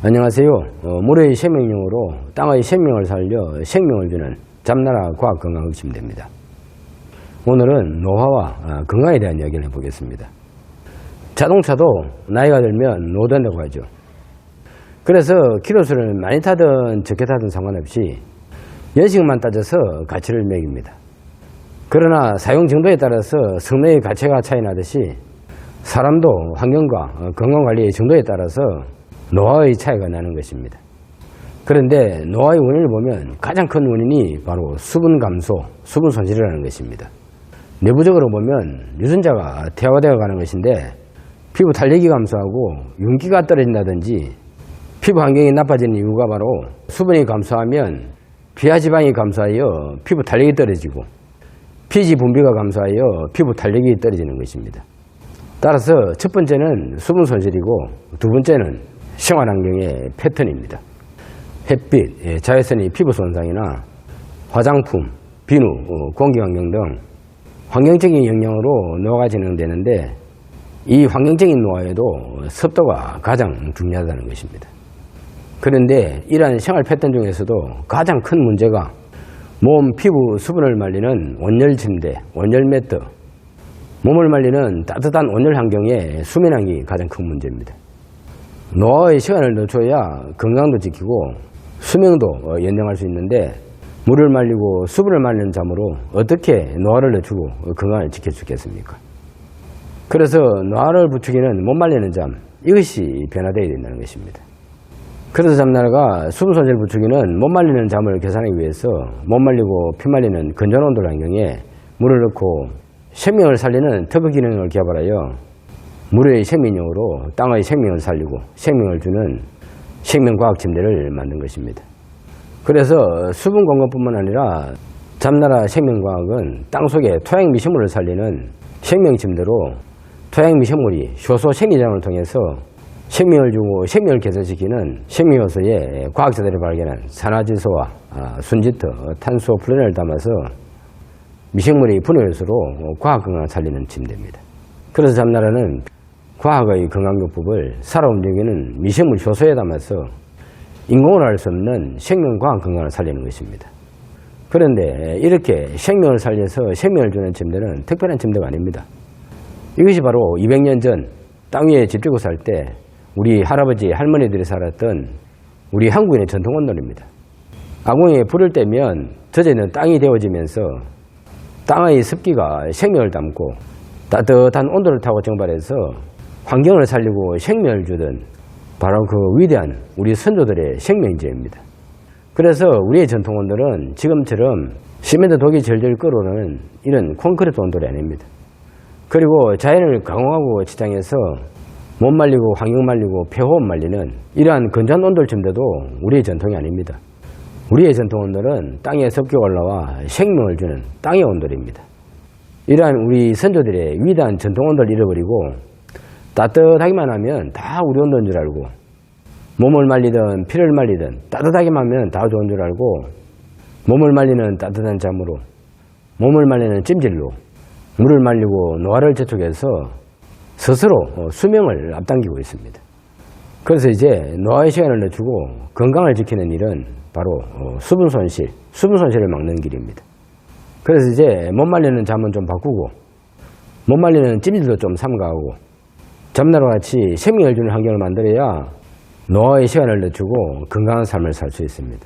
안녕하세요. 물의 생명력으로 땅의 생명을 살려 생명을 주는 잡나라 과학건강의심대입니다. 오늘은 노화와 건강에 대한 이야기를 해보겠습니다. 자동차도 나이가 들면 노후된다고 하죠. 그래서 키로수를 많이 타든 적게 타든 상관없이 연식만 따져서 가치를 매깁니다. 그러나 사용 정도에 따라서 성능의 가치가 차이 나듯이 사람도 환경과 건강관리의 정도에 따라서 노화의 차이가 나는 것입니다. 그런데 노화의 원인을 보면 가장 큰 원인이 바로 수분 감소, 수분 손실이라는 것입니다. 내부적으로 보면 유전자가 퇴화되어 가는 것인데 피부 탄력이 감소하고 윤기가 떨어진다든지 피부 환경이 나빠지는 이유가 바로 수분이 감소하면 피하 지방이 감소하여 피부 탄력이 떨어지고 피지 분비가 감소하여 피부 탄력이 떨어지는 것입니다. 따라서 첫 번째는 수분 손실이고 두 번째는 생활환경의 패턴입니다. 햇빛, 자외선의 피부 손상이나 화장품, 비누, 공기환경 등 환경적인 영향으로 노화가 진행되는데 이 환경적인 노화에도 습도가 가장 중요하다는 것입니다. 그런데 이러한 생활 패턴 중에서도 가장 큰 문제가 몸, 피부, 수분을 말리는 온열 침대, 온열 매트, 몸을 말리는 따뜻한 온열 환경의 수면환경이 가장 큰 문제입니다. 노화의 시간을 늦춰야 건강도 지키고 수명도 연장할 수 있는데 물을 말리고 수분을 말리는 잠으로 어떻게 노화를 늦추고 건강을 지킬 수 있겠습니까? 그래서 노화를 부추기는 못 말리는 잠, 이것이 변화되어야 된다는 것입니다. 그래서 잡나라가 수분 손실 부추기는 못 말리는 잠을 개선하기 위해서 못 말리고 피 말리는 건전 온도 환경에 물을 넣고 생명을 살리는 특허 기능을 개발하여 물의 생명력으로 땅의 생명을 살리고 생명을 주는 생명과학 침대를 만든 것입니다. 그래서 수분 공급뿐만 아니라 잡나라 생명과학은 땅속에 토양 미생물을 살리는 생명 침대로 토양 미생물이 효소 생리장을 통해서 생명을 주고 생명을 개선시키는 생명요소에 과학자들이 발견한 산화질소와 순지터, 탄소, 플루렌을 담아서 미생물의 분해요소로 과학 건강을 살리는 침대입니다. 그래서 잡나라는 과학의 건강요법을 살아 움직이는 미생물 효소에 담아서 인공으로 할 수 없는 생명과학 건강을 살리는 것입니다. 그런데 이렇게 생명을 살려서 생명을 주는 침대는 특별한 침대가 아닙니다. 이것이 바로 200년 전 땅 위에 집 짓고 살 때 우리 할아버지, 할머니들이 살았던 우리 한국인의 전통 원론입니다. 아궁이에 불을 떼면 젖어있는 땅이 데워지면서 땅의 습기가 생명을 담고 따뜻한 온도를 타고 증발해서 환경을 살리고 생명을 주던 바로 그 위대한 우리 선조들의 생명제입니다. 그래서 우리의 전통 온돌은 지금처럼 시멘트 독이 절절 끓어오르는 이런 콘크리트 온돌이 아닙니다. 그리고 자연을 강화하고 지탱해서 몸 말리고 환경 말리고 폐호흡 말리는 이러한 건전 온돌 침대도 우리의 전통이 아닙니다. 우리의 전통 온돌은 땅에 습기가 올라와 생명을 주는 땅의 온돌입니다. 이러한 우리 선조들의 위대한 전통 온돌을 잃어버리고 따뜻하기만 하면 다 우리 온도인 줄 알고 몸을 말리든 피를 말리든 따뜻하기만 하면 다 좋은 줄 알고 몸을 말리는 따뜻한 잠으로 몸을 말리는 찜질로 물을 말리고 노화를 재촉해서 스스로 수명을 앞당기고 있습니다. 그래서 이제 노화의 시간을 늦추고 건강을 지키는 일은 바로 수분 손실을 막는 길입니다. 그래서 이제 못 말리는 잠은 좀 바꾸고 못 말리는 찜질도 좀 삼가하고 잡나라와 같이 생명을 주는 환경을 만들어야 노화의 시간을 늦추고 건강한 삶을 살 수 있습니다.